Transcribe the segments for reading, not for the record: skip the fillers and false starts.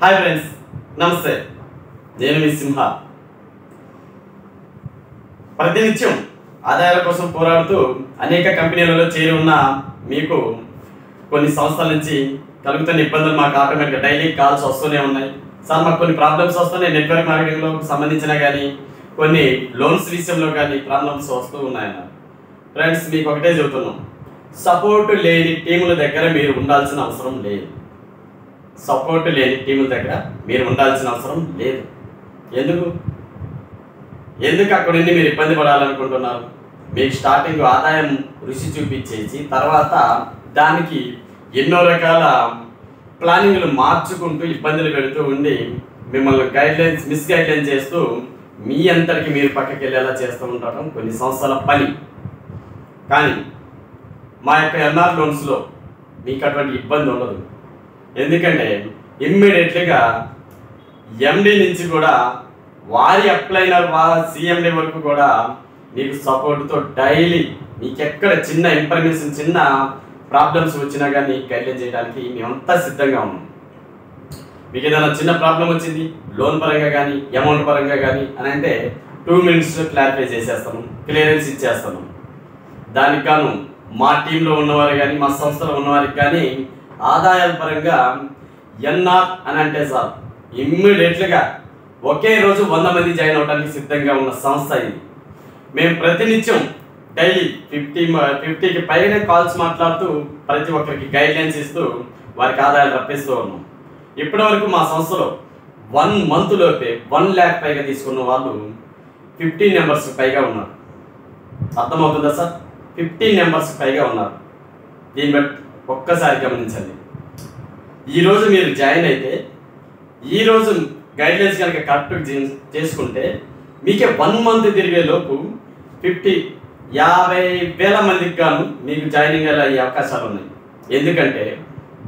Hi friends, నమస్తే. నేను మీ సింహ. ప్రతినిత్యం ఆదాయాల కోసం పోరాడుతూ అనేక కంపెనీలలో చేరి ఉన్న మీకు కొన్ని సంస్థల నుంచి కలుగుతున్న ఇబ్బందులు మాకు ఆటోమేటిక్గా డైలీ కాల్స్ వస్తూనే ఉన్నాయి. సార్, మాకు కొన్ని ప్రాబ్లమ్స్ వస్తున్నాయి, నెట్వర్క్ మార్కెటింగ్లో సంబంధించిన కానీ కొన్ని లోన్స్ విషయంలో కానీ ప్రాబ్లమ్స్ వస్తూ ఉన్నాయన్నారు. ఫ్రెండ్స్, మీకు ఒకటే చెబుతున్నాం, సపోర్ట్ లేని టీముల దగ్గర మీరు ఉండాల్సిన అవసరం లేదు. సపోర్ట్ లేని టీముల దగ్గర మీరు ఉండాల్సిన అవసరం లేదు. ఎందుకు అక్కడుండి మీరు ఇబ్బంది పడాలనుకుంటున్నారు? మీకు స్టార్టింగ్ ఆదాయం రుచి చూపించేసి తర్వాత దానికి ఎన్నో రకాల ప్లానింగ్లు మార్చుకుంటూ ఇబ్బందులు పెడుతూ ఉండి మిమ్మల్ని మిస్గైడ్లైన్ చేస్తూ మీ అంతటికి మీరు పక్కకి వెళ్ళేలా చేస్తూ ఉండటం కొన్ని సంస్థల పని. కానీ మా యొక్క ఎన్ఆర్ లోన్స్లో మీకు అటువంటి ఇబ్బంది ఉండదు. ఎందుకంటే ఇమ్మీడియట్లీగా ఎండి నుంచి కూడా వారి అప్లైనర్ సిఎండి వరకు కూడా మీకు సపోర్ట్తో డైలీ మీకు ఎక్కడ చిన్న ఇన్ఫర్మేషన్, చిన్న ప్రాబ్లమ్స్ వచ్చినా కానీ గైడ్లైన్ చేయడానికి మేమంతా సిద్ధంగా ఉన్నాం. మీకు ఏదైనా చిన్న ప్రాబ్లం వచ్చింది లోన్ పరంగా కానీ అమౌంట్ పరంగా కానీ అని అంటే 2 minutes క్లారిఫై చేసేస్తాము, క్లియరెన్స్ ఇచ్చేస్తాము. దానికి గాను మా టీంలో ఉన్నవారు కానీ మా సంస్థలో ఉన్నవారికి కానీ ఆదాయాల పరంగా ఎన్ఆర్ అని అంటే సార్ ఇమ్మీడియట్లుగా ఒకే రోజు 100 మంది జాయిన్ అవడానికి సిద్ధంగా ఉన్న సంస్థ ఇది. మేము ప్రతినిత్యం డైలీ 50కి పైనే కాల్స్ మాట్లాడుతూ ప్రతి ఒక్కరికి గైడ్లైన్స్ ఇస్తూ వారికి ఆదాయాలు రప్పిస్తూ ఉన్నాం. ఇప్పటివరకు మా సంస్థలో 1 month లోపే 1 lakh పైగా తీసుకున్న వాళ్ళు 15 members పైగా ఉన్నారు. అర్థమవుతుందా సార్? 15 members పైగా ఉన్నారు. దీన్ని బట్టి ఒక్కసారి గమనించండి. ఈరోజు మీరు జాయిన్ అయితే ఈరోజు గైడ్లైన్స్ కనుక కరెక్ట్ చేసుకుంటే మీకే 1 month తిరిగే లోపు 50,000 మందికి గాను మీకు జాయినింగ్ అయ్యే అవకాశాలు ఉన్నాయి. ఎందుకంటే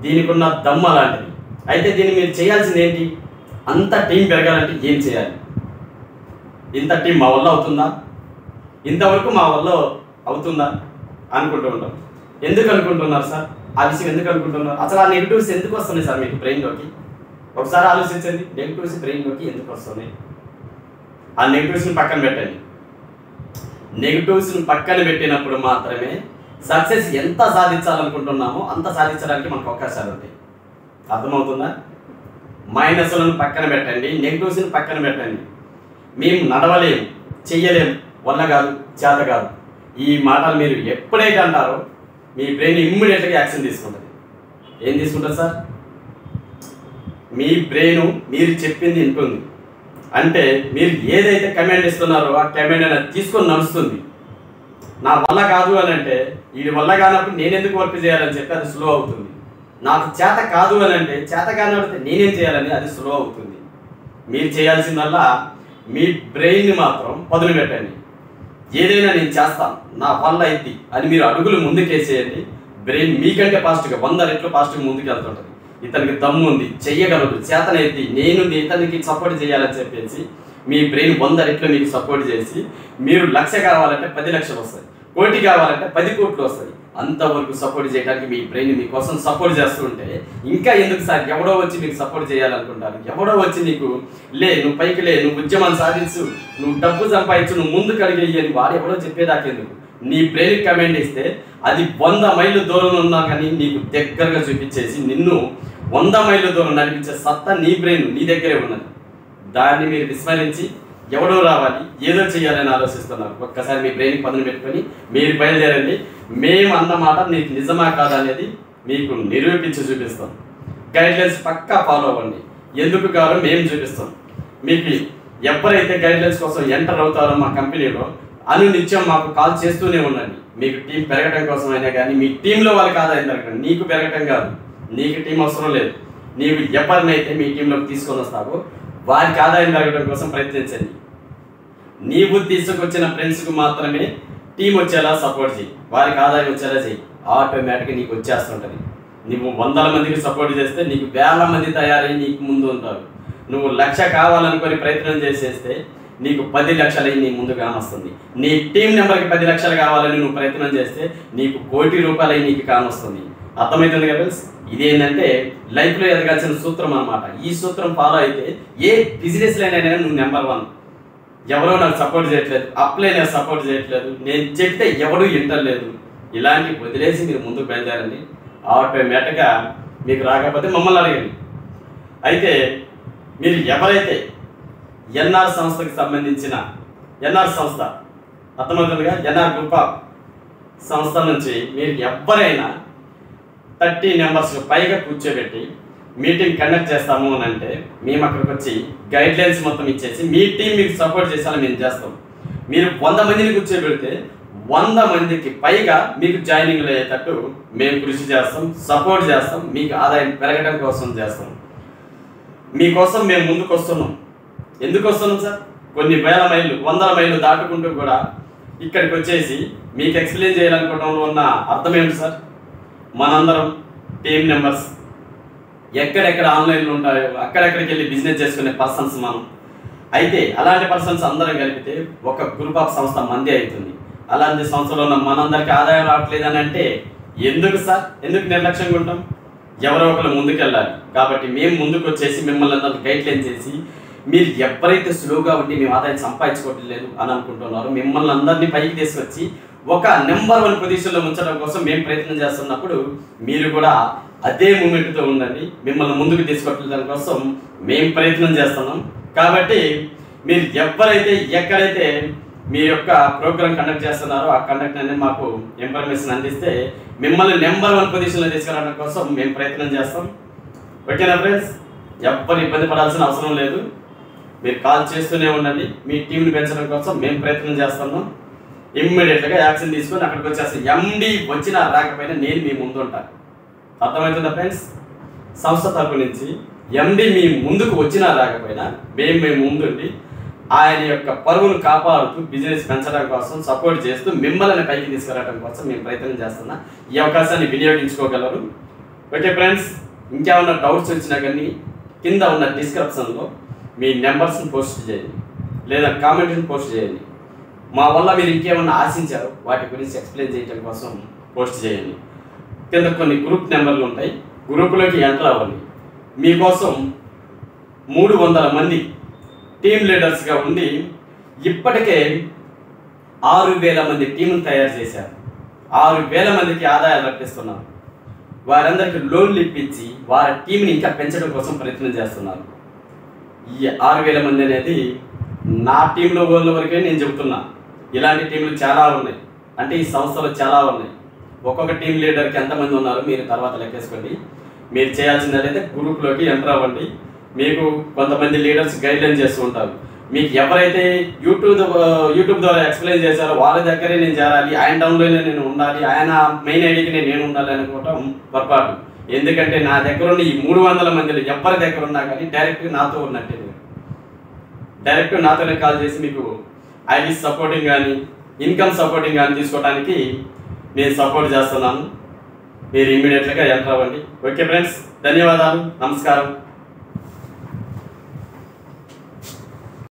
దీనికి ఉన్న దమ్ము అలాంటిది. అయితే దీన్ని మీరు చేయాల్సింది ఏంటి? అంత టీం పెరగాలంటే ఏం చేయాలి? ఇంత టీం మా వల్ల అవుతుందా? ఇంతవరకు మా వల్ల అవుతుందా అనుకుంటూ ఉంటాం. ఎందుకు అనుకుంటున్నారు సార్? ఆ విషయం ఎందుకు అనుకుంటున్నారు? అసలు ఆ నెగిటివ్స్ ఎందుకు వస్తున్నాయి సార్ మీకు బ్రెయిన్లోకి? ఒకసారి ఆలోచించండి. నెగిటివ్స్ బ్రెయిన్లోకి ఎందుకు వస్తున్నాయి? ఆ నెగిటివ్స్ని పక్కన పెట్టండి. నెగిటివ్స్ని పక్కన పెట్టినప్పుడు మాత్రమే సక్సెస్ ఎంత సాధించాలనుకుంటున్నామో అంత సాధించడానికి మనకు అవకాశాలు ఉంటాయి. అర్థమవుతుందా? మైనస్లను పక్కన పెట్టండి, నెగిటివ్స్ని పక్కన పెట్టండి. మేము నడవలేము, చెయ్యలేము, వల్ల కాదు, చేత కాదు, ఈ మాటలు మీరు ఎప్పుడైతే అంటారో మీ బ్రెయిన్ ఇమ్మీడియట్గా యాక్షన్ తీసుకుంటుంది. ఏం తీసుకుంటుంది సార్? మీ బ్రెయిన్ మీరు చెప్పింది వింటుంది. అంటే మీరు ఏదైతే కమాండ్ ఇస్తున్నారో ఆ కమాండ్ అనేది తీసుకొని నడుస్తుంది. నా వల్ల కాదు అని అంటే వీడి వల్ల కానప్పుడు నేను ఎందుకు వర్క్ చేయాలని చెప్పి అది స్లో అవుతుంది. నాకు చేత కాదు అని అంటే చేత కానప్పుడు నేనేం చేయాలని అది స్లో అవుతుంది. మీరు చేయాల్సిందల్లా మీ బ్రెయిన్ని మాత్రం పదును పెట్టండి. ఏదైనా నేను చేస్తాను, నా వల్ల అయింది అని మీరు అడుగులు ముందుకేసేయండి. బ్రెయిన్ మీకంటే ఫాస్ట్గా 100 రెట్లు ఫాస్ట్గా ముందుకు వెళ్తుంటుంది. ఇతనికి దమ్ము ఉంది, చెయ్యగలదు, చేతనైద్ది, నేను ఇతనికి సపోర్ట్ చేయాలని చెప్పేసి మీ బ్రెయిన్ 100 రెట్లు మీకు సపోర్ట్ చేసి మీరు 1,00,000 కావాలంటే 10 లక్షలు వస్తాయి, 1 కోటి కావాలంటే 10 కోట్లు వస్తాయి. అంతవరకు సపోర్ట్ చేయడానికి మీ బ్రెయిన్ మీకోసం సపోర్ట్ చేస్తూ ఉంటే ఇంకా ఎందుకు సార్ ఎవడో వచ్చి మీకు సపోర్ట్ చేయాలనుకుంటారు? ఎవడో వచ్చి నీకు నువ్వు పైకి నువ్వు ఉద్యమం సాధించు, నువ్వు డబ్బు సంపాదించు, నువ్వు ముందుకు అడిగేయని వాడు ఎవడో చెప్పేదాకెందుకు? నీ బ్రెయిన్కి కమెంట్ ఇస్తే అది 100 మైళ్ళు దూరం ఉన్నా కానీ నీకు దగ్గరగా చూపించేసి నిన్ను 100 మైళ్ళ దూరం నడిపించే సత్తా నీ బ్రెయిన్ నీ దగ్గరే ఉన్నది. దాన్ని మీరు విస్మరించి ఎవడో రావాలి, ఏదో చేయాలని ఆలోచిస్తున్నారు. ఒక్కసారి మీ బ్రెయిన్ పదును పెట్టుకొని మీరు బయలుదేరండి. మేము అన్నమాట నీకు నిజమా కాదా అనేది మీకు నిరూపించి చూపిస్తాం. గైడ్లైన్స్ పక్కా ఫాలో అవ్వండి. ఎందుకు కావాలో మేము చూపిస్తాం. మీకు ఎవరైతే గైడ్లైన్స్ కోసం ఎంటర్ అవుతారో మా కంపెనీలో నిత్యం మాకు కాల్ చేస్తూనే ఉండండి. మీకు టీం పెరగడం కోసం అయినా కానీ మీ టీంలో వాళ్ళకి ఆదాయం పెరగడం, నీకు పెరగటం కాదు. నీకు టీం అవసరం లేదు. నీవు ఎవరినైతే మీ టీంలోకి తీసుకొని వస్తావో వారికి ఆదాయం పెరగడం కోసం ప్రయత్నించండి. నీవు తీసుకొచ్చిన ఫ్రెండ్స్కి మాత్రమే టీం వచ్చేలా సపోర్ట్ చేయి, వారికి ఆదాయం వచ్చేలా చేయి. ఆటోమేటిక్గా నీకు వచ్చేస్తుంటుంది. నువ్వు 100 మందికి సపోర్ట్ చేస్తే నీకు 1000 మంది తయారై నీకు ముందు ఉంటారు. నువ్వు 1,00,000 కావాలనుకొని ప్రయత్నం చేసేస్తే నీకు 10 లక్షలు నీ ముందు కానొస్తుంది. నీ టీం నెంబర్కి 10 లక్షలు కావాలని నువ్వు ప్రయత్నం చేస్తే నీకు 1 కోటి రూపాయలు నీకు కానొస్తుంది. అర్థమవుతుంది కదా ఫ్రెండ్స్? ఇదేంటంటే లైఫ్లో ఎదగాల్సిన సూత్రం అన్నమాట. ఈ సూత్రం ఫాలో అయితే ఏ బిజినెస్లో అయినా నువ్వు నెంబర్ 1. ఎవరో నాకు సపోర్ట్ చేయట్లేదు, అప్లై నాకు సపోర్ట్ చేయట్లేదు, నేను చెప్తే ఎవడూ వింటలేదు, ఇలాంటివి వదిలేసి మీరు ముందుకు బయలుదేరండి. ఆటోమేటిక్గా మీకు రాకపోతే మమ్మల్ని అడగండి. అయితే మీరు ఎవరైతే ఎన్ఆర్ సంస్థకి సంబంధించిన ఎన్ఆర్ సంస్థ అర్థమవుతుందిగా, ఎన్ఆర్ గ్రూప్ ఆఫ్ సంస్థ నుంచి మీరు ఎవరైనా 30 మెంబర్స్ పైగా కూర్చోబెట్టి మీటింగ్ కండక్ట్ చేస్తాము అని అంటే మేము అక్కడికి వచ్చి గైడ్లైన్స్ మొత్తం ఇచ్చేసి మీ టీం మీకు సపోర్ట్ చేసేలా మేము చేస్తాం. మీరు 100 మందిని కూర్చోబెడితే 100 మందికి పైగా మీకు జాయినింగ్లు అయ్యేటట్టు మేము కృషి చేస్తాం, సపోర్ట్ చేస్తాం, మీకు ఆదాయం పెరగడం కోసం చేస్తాం. మీకోసం మేము ముందుకు వస్తున్నాం. ఎందుకు వస్తున్నాం సార్? కొన్ని వేల మైళ్ళు 100 మైళ్ళు దాటుకుంటూ కూడా ఇక్కడికి వచ్చేసి మీకు ఎక్స్ప్లెయిన్ చేయాలనుకోవడంలో ఉన్న అర్థం ఏంటి సార్? మనందరం టీం మెంబర్స్ ఎక్కడెక్కడ ఆన్లైన్లో ఉంటాయో అక్కడెక్కడికి వెళ్ళి బిజినెస్ చేసుకునే పర్సన్స్ మనం. అయితే అలాంటి పర్సన్స్ అందరం కలిపితే ఒక గ్రూప్ ఆఫ్ సంస్థ మంది అవుతుంది. అలాంటి సంస్థలో ఉన్న మనందరికీ ఆదాయం రావట్లేదు అని అంటే ఎందుకు సార్? ఎందుకు నిర్లక్ష్యంగా ఉంటాం? ఎవరో ఒకరు ముందుకు వెళ్ళాలి. కాబట్టి మేము ముందుకు వచ్చేసి మిమ్మల్ని అందరికీ గైడ్లైన్ చేసి మీరు ఎవరైతే స్లోగా ఉండి మేము ఆదాయం సంపాదించుకోవట్లేదు అని అనుకుంటున్నారో మిమ్మల్ని అందరినీ పైకి తీసుకొచ్చి ఒక నెంబర్ 1 పొజిషన్లో ఉంచడం కోసం మేము ప్రయత్నం చేస్తున్నప్పుడు మీరు కూడా అదే మూమెంట్తో ఉండండి. మిమ్మల్ని ముందుకు తీసుకొచ్చడం కోసం మేము ప్రయత్నం చేస్తున్నాం. కాబట్టి మీరు ఎవరైతే ఎక్కడైతే మీ యొక్క ప్రోగ్రామ్ కండక్ట్ చేస్తున్నారో ఆ కండక్ట్ అనేది మాకు ఇన్ఫర్మేషన్ అందిస్తే మిమ్మల్ని నెంబర్ 1 పొజిషన్లో తీసుకురావడం కోసం మేము ప్రయత్నం చేస్తాం. ఓకేనా ఫ్రెండ్స్? ఎవ్వరు ఇబ్బంది పడాల్సిన అవసరం లేదు. మీరు కాల్ చేస్తూనే ఉండండి. మీ టీంని పెంచడం కోసం మేము ప్రయత్నం చేస్తున్నాం. ఇమ్మీడియట్గా యాక్షన్ తీసుకొని అక్కడికి వచ్చేస్తాం. ఎండి వచ్చినా రాకపోయినా నేను మీ ముందు ఉంటాను. అర్థమవుతుందా ఫ్రెండ్స్? సంస్థ తరపు నుంచి ఎండి మీ ముందుకు వచ్చినా రాకపోయినా మేము ముందుండి ఆయన యొక్క పరువును కాపాడుతూ బిజినెస్ పెంచడం కోసం సపోర్ట్ చేస్తూ మిమ్మల్ని పైకి తీసుకురావడం కోసం మేము ప్రయత్నం చేస్తున్నా. ఈ అవకాశాన్ని వినియోగించుకోగలరు. ఓకే ఫ్రెండ్స్, ఇంకేమన్నా డౌట్స్ వచ్చినా కానీ కింద ఉన్న డిస్క్రిప్షన్లో మీ నెంబర్స్ని పోస్ట్ చేయండి లేదా కామెంట్ని పోస్ట్ చేయండి. మా వల్ల మీరు ఇంకేమన్నా ఆశించారో వాటి గురించి ఎక్స్ప్లెయిన్ చేయడం కోసం పోస్ట్ చేయండి. కింద కొన్ని గ్రూప్ నెంబర్లు ఉంటాయి, గ్రూపులోకి ఎంటర్ అవ్వండి. మీకోసం 300 మంది టీమ్ లీడర్స్గా ఉండి ఇప్పటికే 6000 మంది టీంను తయారు చేశారు. 6000 మందికి ఆదాయాలు రప్పిస్తున్నారు. వారందరికీ లోన్లు ఇప్పించి వారి టీంని ఇంకా పెంచడం కోసం ప్రయత్నం చేస్తున్నారు. ఈ 6000 మంది అనేది నా టీంలో వాళ్ళ వరకే నేను చెబుతున్నా. ఇలాంటి టీంలు చాలా ఉన్నాయి, అంటే ఈ సంస్థలో చాలా ఉన్నాయి. ఒక్కొక్క టీం లీడర్కి ఎంతమంది ఉన్నారో మీరు తర్వాత లెక్కేసుకోండి. మీరు చేయాల్సిందైతే గ్రూప్లోకి ఎంటర్ అవ్వండి. మీకు కొంతమంది లీడర్స్ గైడ్లైన్ చేస్తూ ఉంటారు. మీకు ఎవరైతే యూట్యూబ్ ద్వారా ఎక్స్ప్లెయిన్ చేశారో వాళ్ళ దగ్గరే నేను చేరాలి, ఆయన డౌన్లోనే నేను ఉండాలి, ఆయన మెయిన్ ఐడికి నేను ఉండాలి అనుకోవటం పొరపాటు. ఎందుకంటే నా దగ్గర ఉన్న ఈ 300 మందిలో ఎవరి దగ్గర ఉన్నా కానీ డైరెక్ట్గా నాతో ఉన్నట్టే. డైరెక్ట్ నాతోనే కాల్ చేసి మీకు ఐడి సపోర్టింగ్ కానీ ఇన్కమ్ సపోర్టింగ్ కానీ తీసుకోవడానికి నేను సపోర్ట్ చేస్తున్నాను. మీరు ఇమ్మీడియట్గా ఎంటర్ అవ్వండి. ఓకే ఫ్రెండ్స్, ధన్యవాదాలు, నమస్కారం.